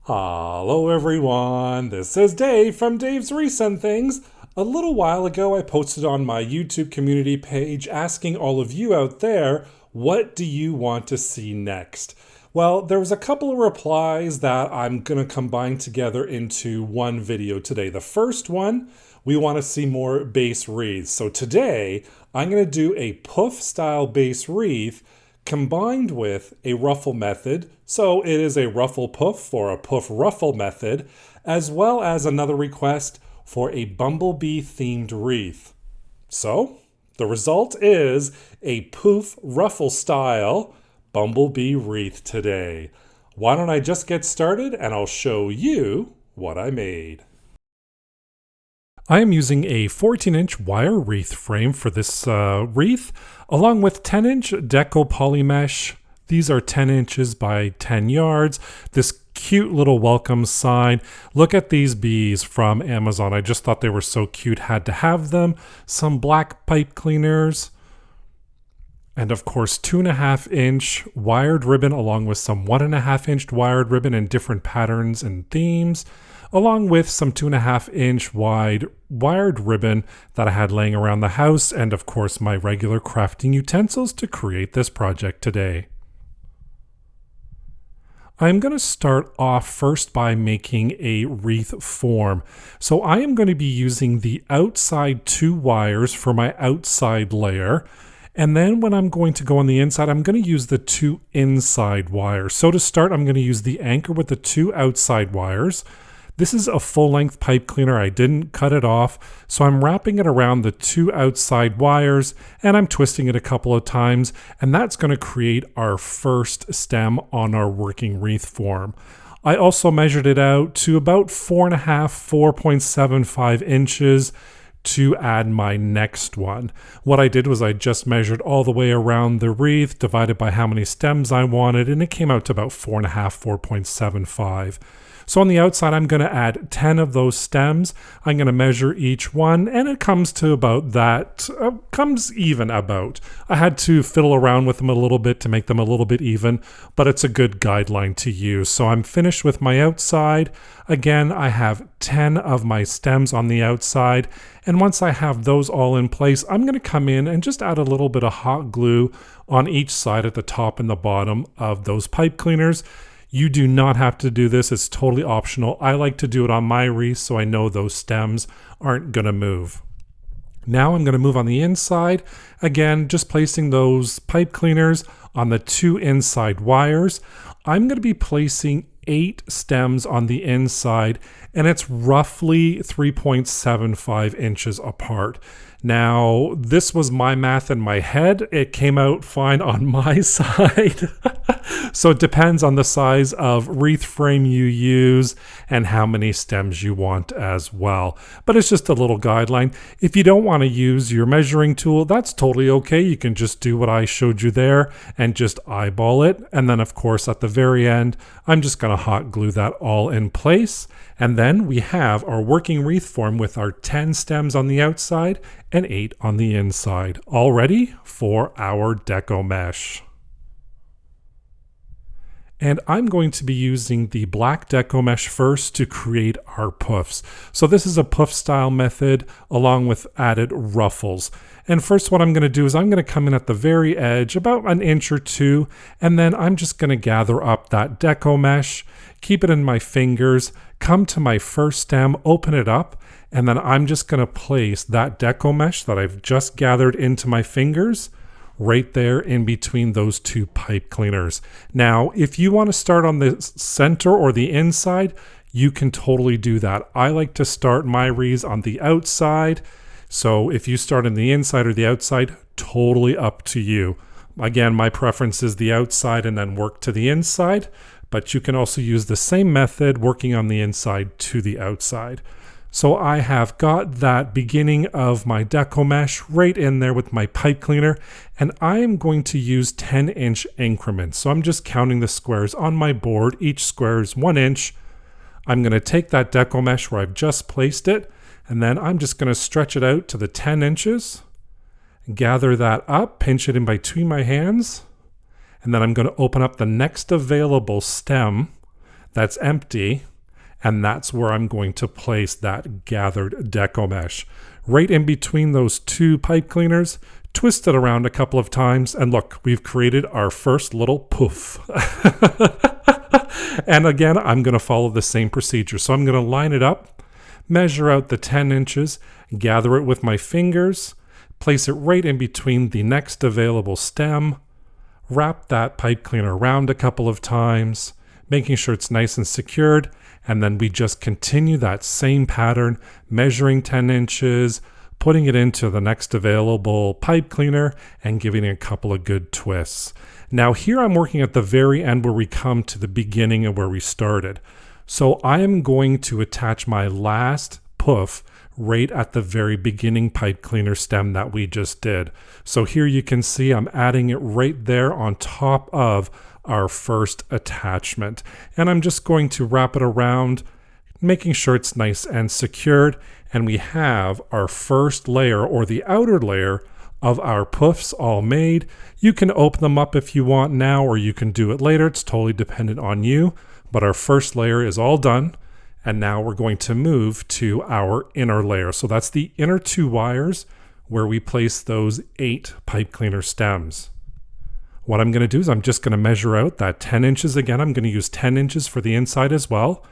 Hello everyone, this is Dave from Dave's Recent Things. A little while ago I posted on my YouTube community page asking all of you out there, what do you want to see next? Well, there was a couple of replies that I'm going to combine together into one video today. The first one, we want to see more base wreaths. So today, I'm going to do a poof style base wreath combined with a ruffle method. So it is a ruffle poof or a poof ruffle method, as well as another request for a Bumble Bee themed wreath. So the result is a poof ruffle style Bumble Bee wreath today. Why don't I just get started and I'll show you what I made. I am using a 14-inch wire wreath frame for this wreath, along with 10-inch Deco poly mesh. These are 10 inches by 10 yards. This cute little welcome sign. Look at these bees from Amazon. I just thought they were so cute, had to have them. Some black pipe cleaners. And of course, 2.5-inch wired ribbon, along with some 1.5-inch wired ribbon in different patterns and themes, along with some 2.5-inch wide wired ribbon that I had laying around the house, and of course my regular crafting utensils to create this project today. I'm going to start off first by making a wreath form. So I am going to be using the outside 2 wires for my outside layer. And then when I'm going to go on the inside, I'm going to use the 2 inside wires. So to start, I'm going to use the anchor with the 2 outside wires. This is a full-length pipe cleaner. I didn't cut it off, so I'm wrapping it around the 2 outside wires, and I'm twisting it a couple of times, and that's going to create our first stem on our working wreath form. I also measured it out to about 4.75 inches to add my next one. What I did was I just measured all the way around the wreath, divided by how many stems I wanted, and it came out to about 4.75. So on the outside, I'm going to add 10 of those stems. I'm going to measure each one, and it comes to about that, comes even about. I had to fiddle around with them a little bit to make them a little bit even, but it's a good guideline to use. So I'm finished with my outside. Again, I have 10 of my stems on the outside, and once I have those all in place, I'm going to come in and just add a little bit of hot glue on each side at the top and the bottom of those pipe cleaners. You do not have to do this. It's totally optional. I like to do it on my wreath so I know those stems aren't going to move. Now I'm going to move on the inside. Again, just placing those pipe cleaners on the 2 inside wires. I'm going to be placing 8 stems on the inside, and it's roughly 3.75 inches apart. Now, this was my math in my head. It came out fine on my side. So it depends on the size of wreath frame you use and how many stems you want as well. But it's just a little guideline. If you don't want to use your measuring tool, that's totally okay. You can just do what I showed you there and just eyeball it. And then of course at the very end, I'm just going to hot glue that all in place. And then we have our working wreath form with our 10 stems on the outside and 8 on the inside, all ready for our deco mesh. And I'm going to be using the black deco mesh first to create our poofs. So this is a poof style method along with added ruffles. And first what I'm going to do is I'm going to come in at the very edge, about an inch or 2, and then I'm just going to gather up that deco mesh, keep it in my fingers, come to my first stem, open it up, and then I'm just going to place that deco mesh that I've just gathered into my fingers right there in between those 2 pipe cleaners. Now, if you want to start on the center or the inside, you can totally do that. I like to start my wreaths on the outside. So if you start on the inside or the outside, totally up to you. Again, my preference is the outside and then work to the inside, but you can also use the same method working on the inside to the outside. So I have got that beginning of my deco mesh right in there with my pipe cleaner, and I am going to use 10-inch increments. So I'm just counting the squares on my board. Each square is 1 inch. I'm going to take that deco mesh where I've just placed it, and then I'm just going to stretch it out to the 10 inches, gather that up, pinch it in between my hands, and then I'm going to open up the next available stem that's empty, and that's where I'm going to place that gathered deco mesh. Right in between those two pipe cleaners, twist it around a couple of times, and look, we've created our first little poof. And again, I'm going to follow the same procedure. So I'm going to line it up, measure out the 10 inches, gather it with my fingers, place it right in between the next available stem, wrap that pipe cleaner around a couple of times, making sure it's nice and secured, and then we just continue that same pattern, measuring 10 inches, putting it into the next available pipe cleaner, and giving it a couple of good twists. Now here I'm working at the very end where we come to the beginning of where we started. So I am going to attach my last poof right at the very beginning pipe cleaner stem that we just did. So here you can see I'm adding it right there on top of our first attachment. And I'm just going to wrap it around, making sure it's nice and secured. And we have our first layer, or the outer layer, of our poofs all made. You can open them up if you want now, or you can do it later. It's totally dependent on you. But our first layer is all done. And now we're going to move to our inner layer. So that's the inner 2 wires where we place those 8 pipe cleaner stems. What I'm going to do is I'm just going to measure out that 10 inches again. I'm going to use 10 inches for the inside as well.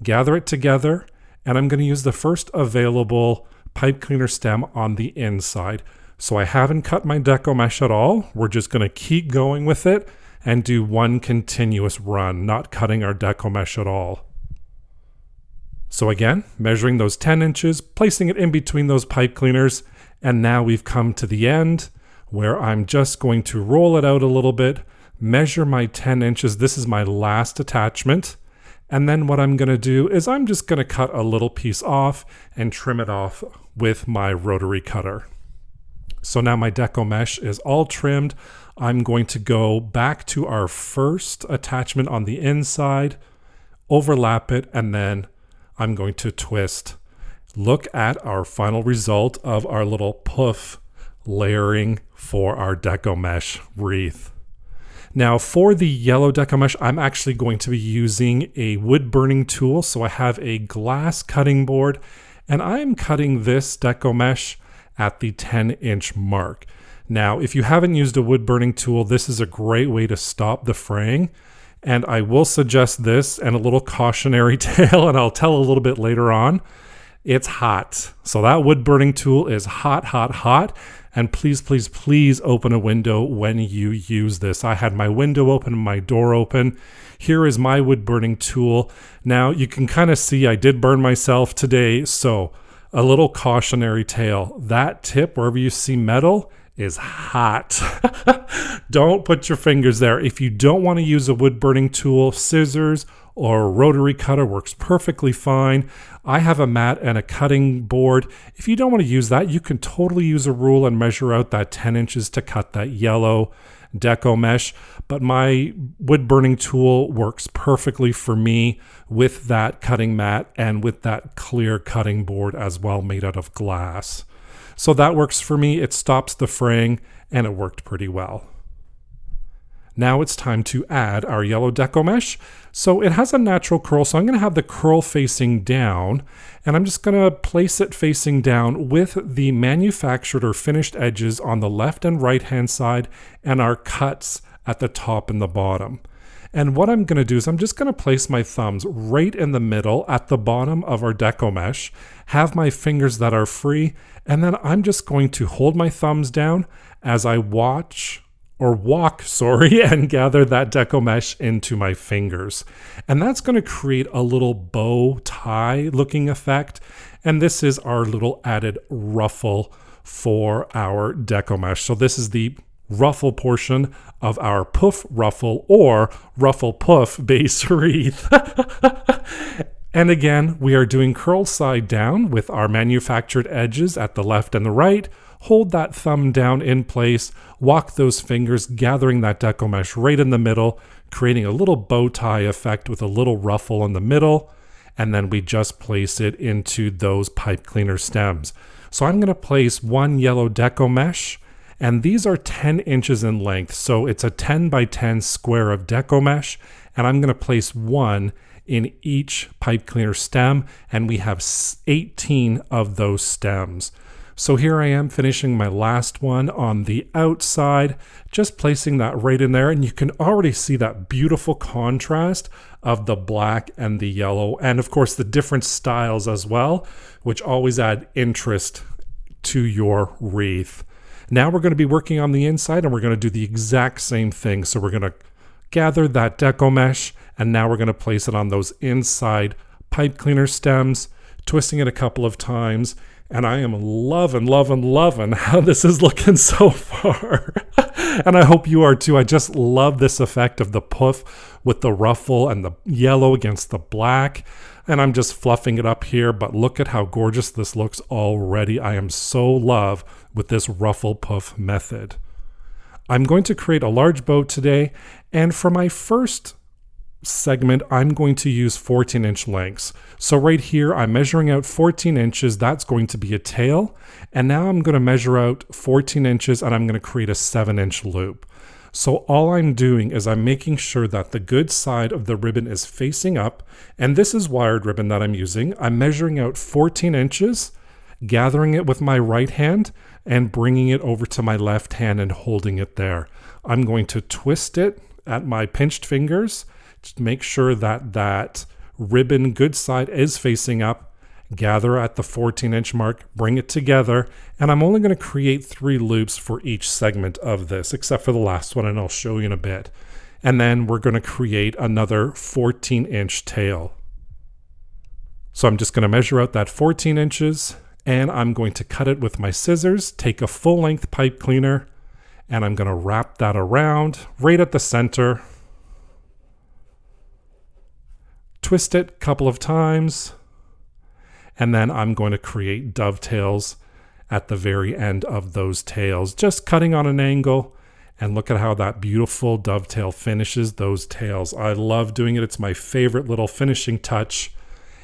Gather it together, and I'm going to use the first available pipe cleaner stem on the inside. So I haven't cut my deco mesh at all. We're just going to keep going with it and do one continuous run, not cutting our deco mesh at all. So again, measuring those 10 inches, placing it in between those pipe cleaners, and now we've come to the end where I'm just going to roll it out a little bit, measure my 10 inches. This is my last attachment. And then what I'm going to do is I'm just going to cut a little piece off and trim it off with my rotary cutter. So now my deco mesh is all trimmed. I'm going to go back to our first attachment on the inside, overlap it, and then I'm going to twist. Look at our final result of our little poof layering for our deco mesh wreath. Now for the yellow deco mesh, I'm actually going to be using a wood burning tool. So I have a glass cutting board, and I'm cutting this deco mesh at the 10-inch mark. Now, if you haven't used a wood burning tool, this is a great way to stop the fraying. And I will suggest this and a little cautionary tale, and I'll tell a little bit later on. It's hot. So that wood burning tool is hot, hot, hot. And please, please, please open a window when you use this. I had my window open and my door open. Here is my wood burning tool. Now you can kind of see I did burn myself today. So a little cautionary tale. That tip, wherever you see metal, is hot. Don't put your fingers there. If you don't want to use a wood burning tool, scissors or a rotary cutter works perfectly fine. I have a mat and a cutting board. If you don't want to use that, you can totally use a rule and measure out that 10 inches to cut that yellow deco mesh. But my wood burning tool works perfectly for me with that cutting mat and with that clear cutting board as well, made out of glass. So that works for me. It stops the fraying, and it worked pretty well. Now it's time to add our yellow deco mesh. So it has a natural curl, so I'm going to have the curl facing down, and I'm just going to place it facing down with the manufactured or finished edges on the left and right hand side, and our cuts at the top and the bottom. And what I'm going to do is I'm just going to place my thumbs right in the middle at the bottom of our deco mesh, have my fingers that are free, and then I'm just going to hold my thumbs down as I walk, and gather that deco mesh into my fingers. And that's going to create a little bow tie looking effect. And this is our little added ruffle for our deco mesh. So this is the ruffle portion of our Poof Ruffle or Ruffle Poof base wreath. And again, we are doing curl side down with our manufactured edges at the left and the right. Hold that thumb down in place, walk those fingers, gathering that deco mesh right in the middle, creating a little bow tie effect with a little ruffle in the middle. And then we just place it into those pipe cleaner stems. So I'm going to place one yellow deco mesh, and these are 10 inches in length. So it's a 10 by 10 square of deco mesh, and I'm going to place one in each pipe cleaner stem, and we have 18 of those stems. So here I am finishing my last one on the outside, just placing that right in there, and you can already see that beautiful contrast of the black and the yellow, and of course the different styles as well, which always add interest to your wreath. Now we're going to be working on the inside, and we're going to do the exact same thing. So we're going to gather that deco mesh, and now we're going to place it on those inside pipe cleaner stems, twisting it a couple of times, and I am loving how this is looking so far. And I hope you are too. I just love this effect of the poof with the ruffle and the yellow against the black. And I'm just fluffing it up here, but look at how gorgeous this looks already. I am so in love with this ruffle poof method. I'm going to create a large bow today, and for my first segment, I'm going to use 14-inch lengths. So right here, I'm measuring out 14 inches. That's going to be a tail. And now I'm going to measure out 14 inches, and I'm going to create a 7-inch loop. So all I'm doing is I'm making sure that the good side of the ribbon is facing up, and this is wired ribbon that I'm using. I'm measuring out 14 inches, gathering it with my right hand, and bringing it over to my left hand and holding it there. I'm going to twist it at my pinched fingers to make sure that that ribbon good side is facing up. Gather at the 14-inch mark, bring it together, and I'm only going to create 3 loops for each segment of this, except for the last one, and I'll show you in a bit. And then we're going to create another 14-inch tail. So I'm just going to measure out that 14 inches, and I'm going to cut it with my scissors, take a full-length pipe cleaner, and I'm going to wrap that around right at the center. Twist it a couple of times, and then I'm going to create dovetails at the very end of those tails, just cutting on an angle. And look at how that beautiful dovetail finishes those tails. I love doing it. It's my favorite little finishing touch.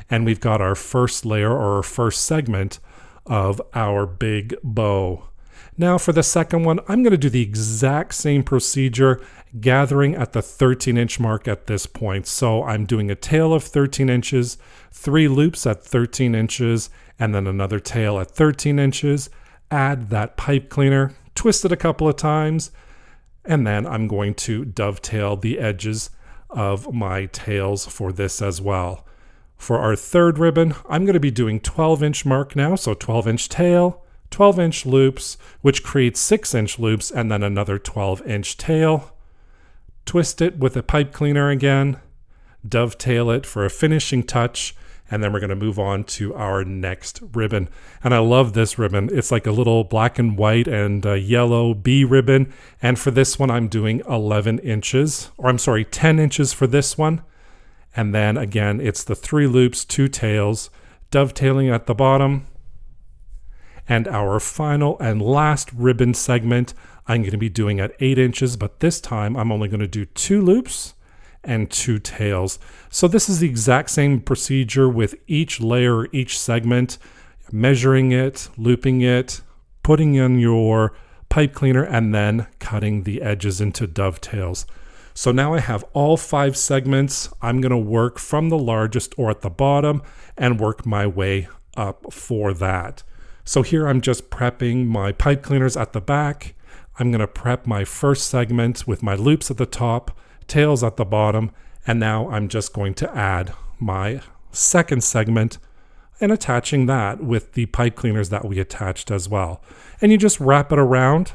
And we've got our first layer, or our first segment of our big bow. Now for the second one, I'm going to do the exact same procedure, gathering at the 13-inch mark at this point. So I'm doing a tail of 13 inches, 3 loops at 13 inches, and then another tail at 13 inches. Add that pipe cleaner, twist it a couple of times, and then I'm going to dovetail the edges of my tails for this as well. For our third ribbon, I'm going to be doing 12-inch mark now, so 12-inch tail, 12-inch loops, which creates 6-inch loops, and then another 12-inch tail. Twist it with a pipe cleaner again, dovetail it for a finishing touch, and then we're going to move on to our next ribbon. And I love this ribbon. It's like a little black and white and yellow bee ribbon. And for this one, I'm doing 11 inches, or I'm sorry, 10 inches for this one. And then again, it's the 3 loops, 2 tails, dovetailing at the bottom. And our final and last ribbon segment, I'm going to be doing at 8 inches, but this time I'm only going to do 2 loops and 2 tails. So this is the exact same procedure with each layer, each segment, measuring it, looping it, putting in your pipe cleaner, and then cutting the edges into dovetails. So now I have all 5 segments. I'm going to work from the largest or at the bottom and work my way up for that. So here I'm just prepping my pipe cleaners at the back. I'm going to prep my first segment with my loops at the top, tails at the bottom, and now I'm just going to add my second segment and attaching that with the pipe cleaners that we attached as well. And you just wrap it around,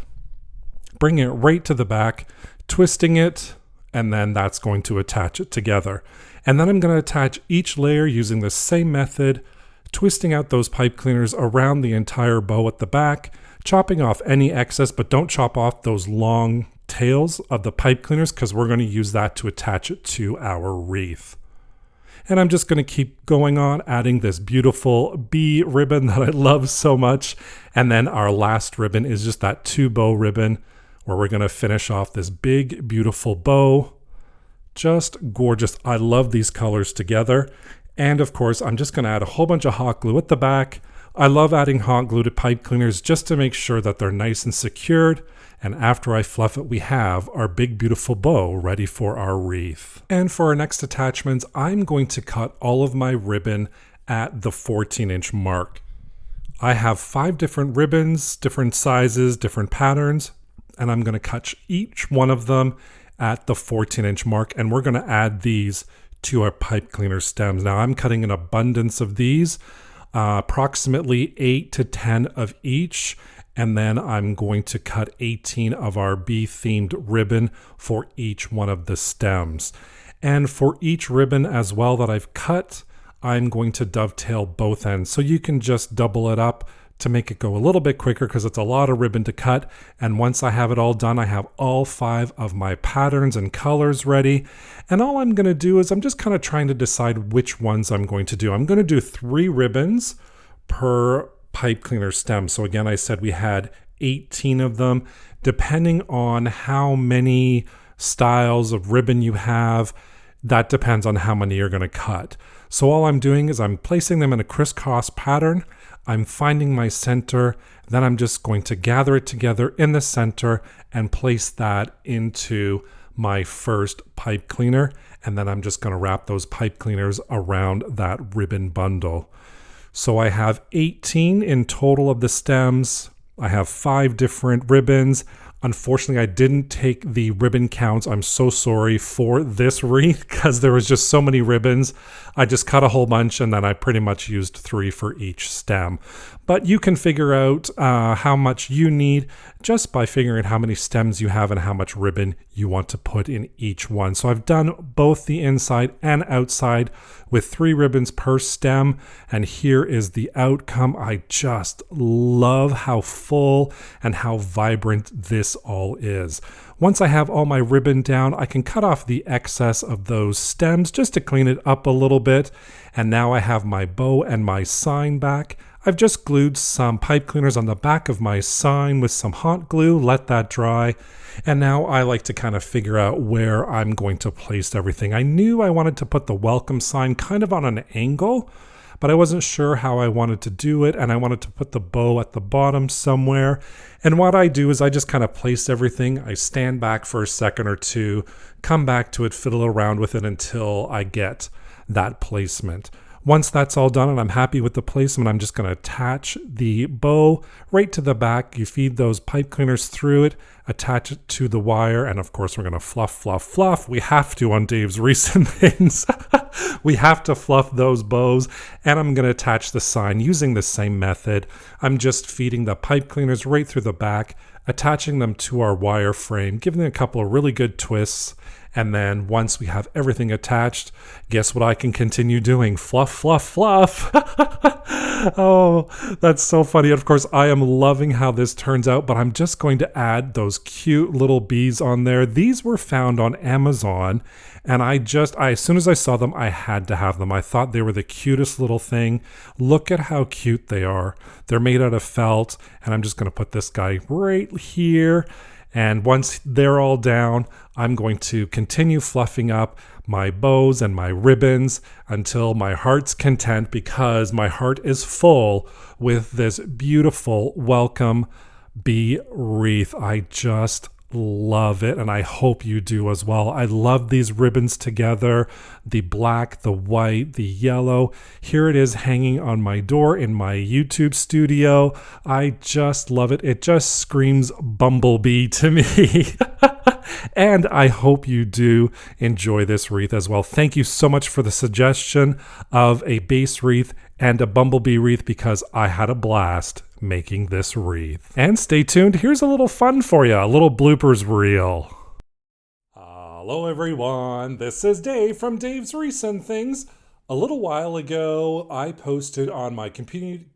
bring it right to the back, twisting it, and then that's going to attach it together. And then I'm going to attach each layer using the same method, twisting out those pipe cleaners around the entire bow at the back, chopping off any excess, but don't chop off those long tails of the pipe cleaners because we're going to use that to attach it to our wreath. And I'm just going to keep going on, adding this beautiful bee ribbon that I love so much. And then our last ribbon is just that 2 bow ribbon where we're going to finish off this big, beautiful bow. Just gorgeous. I love these colors together. And of course, I'm just going to add a whole bunch of hot glue at the back, I love adding hot glue to pipe cleaners just to make sure that they're nice and secured. And after I fluff it, we have our big beautiful bow ready for our wreath. And for our next attachments, I'm going to cut all of my ribbon at the 14-inch mark. I have 5 different ribbons, different sizes, different patterns, and I'm going to cut each one of them at the 14-inch mark, and we're going to add these to our pipe cleaner stems. Now I'm cutting an abundance of these, approximately 8 to 10 of each, and then I'm going to cut 18 of our bee-themed ribbon for each one of the stems. And for each ribbon as well that I've cut, I'm going to dovetail both ends. So you can just double it up to make it go a little bit quicker because it's a lot of ribbon to cut. And once I have it all done, I have all 5 of my patterns and colors ready. And all I'm going to do is I'm just kind of trying to decide which ones I'm going to do. I'm going to do 3 ribbons per pipe cleaner stem. So again, I said we had 18 of them. Depending on how many styles of ribbon you have, that depends on how many you're going to cut. So all I'm doing is I'm placing them in a crisscross pattern. I'm finding my center, then I'm just going to gather it together in the center and place that into my first pipe cleaner. And then I'm just going to wrap those pipe cleaners around that ribbon bundle. So I have 18 in total of the stems. I have 5 different ribbons. Unfortunately, I didn't take the ribbon counts. I'm so sorry for this wreath because there was just so many ribbons. I just cut a whole bunch and then I pretty much used 3 for each stem. But you can figure out how much you need just by figuring out how many stems you have and how much ribbon you want to put in each one. So I've done both the inside and outside with 3 ribbons per stem, and here is the outcome. I just love how full and how vibrant this all is. Once I have all my ribbon down, I can cut off the excess of those stems just to clean it up a little bit. And now I have my bow and my sign back. I've just glued some pipe cleaners on the back of my sign with some hot glue, let that dry. And now I like to kind of figure out where I'm going to place everything. I knew I wanted to put the welcome sign kind of on an angle, but I wasn't sure how I wanted to do it, and I wanted to put the bow at the bottom somewhere. And what I do is I just kind of place everything. I stand back for a second or two, come back to it, fiddle around with it until I get that placement. Once that's all done and I'm happy with the placement, I'm just going to attach the bow right to the back. You feed those pipe cleaners through it, attach it to the wire, and of course we're going to fluff, fluff, fluff. We have to on Dave's recent things. We have to fluff those bows, and I'm going to attach the sign using the same method. I'm just feeding the pipe cleaners right through the back, attaching them to our wire frame, giving them a couple of really good twists. And then once we have everything attached, guess what I can continue doing? Fluff, fluff, fluff. Oh, that's so funny. And of course, I am loving how this turns out, but I'm just going to add those cute little bees on there. These were found on Amazon, and as soon as I saw them, I had to have them. I thought they were the cutest little thing. Look at how cute they are. They're made out of felt, and I'm just going to put this guy right here. And once they're all down, I'm going to continue fluffing up my bows and my ribbons until my heart's content, because my heart is full with this beautiful welcome bee wreath. I just love it, and I hope you do as well. I love these ribbons together, the black, the white, the yellow. Here it is hanging on my door in my YouTube studio. I just love it. It just screams Bumble Bee to me. And I hope you do enjoy this wreath as well. Thank you so much for the suggestion of a base wreath and a bumblebee wreath, because I had a blast making this wreath. And stay tuned, here's a little fun for you, a little bloopers reel. Hello everyone, this is Dave from Dave's Recent Things. A little while ago, I posted on my community.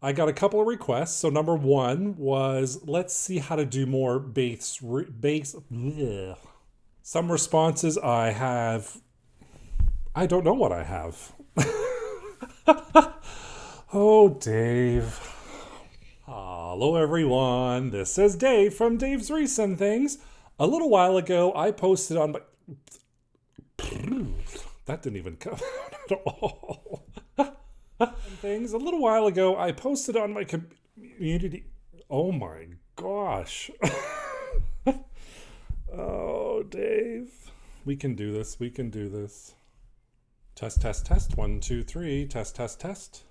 I got a couple of requests. So number one was, let's see how to do more base. Some responses I don't know what I have. Oh, Dave. Hello, everyone. This is Dave from Dave's Recent Things. A little while ago, I posted on my... That didn't even come out at all. things. A little while ago, I posted on my community. Oh my gosh. Oh, Dave. We can do this. We can do this. Test, test, test. 1, 2, 3. Test, test, test.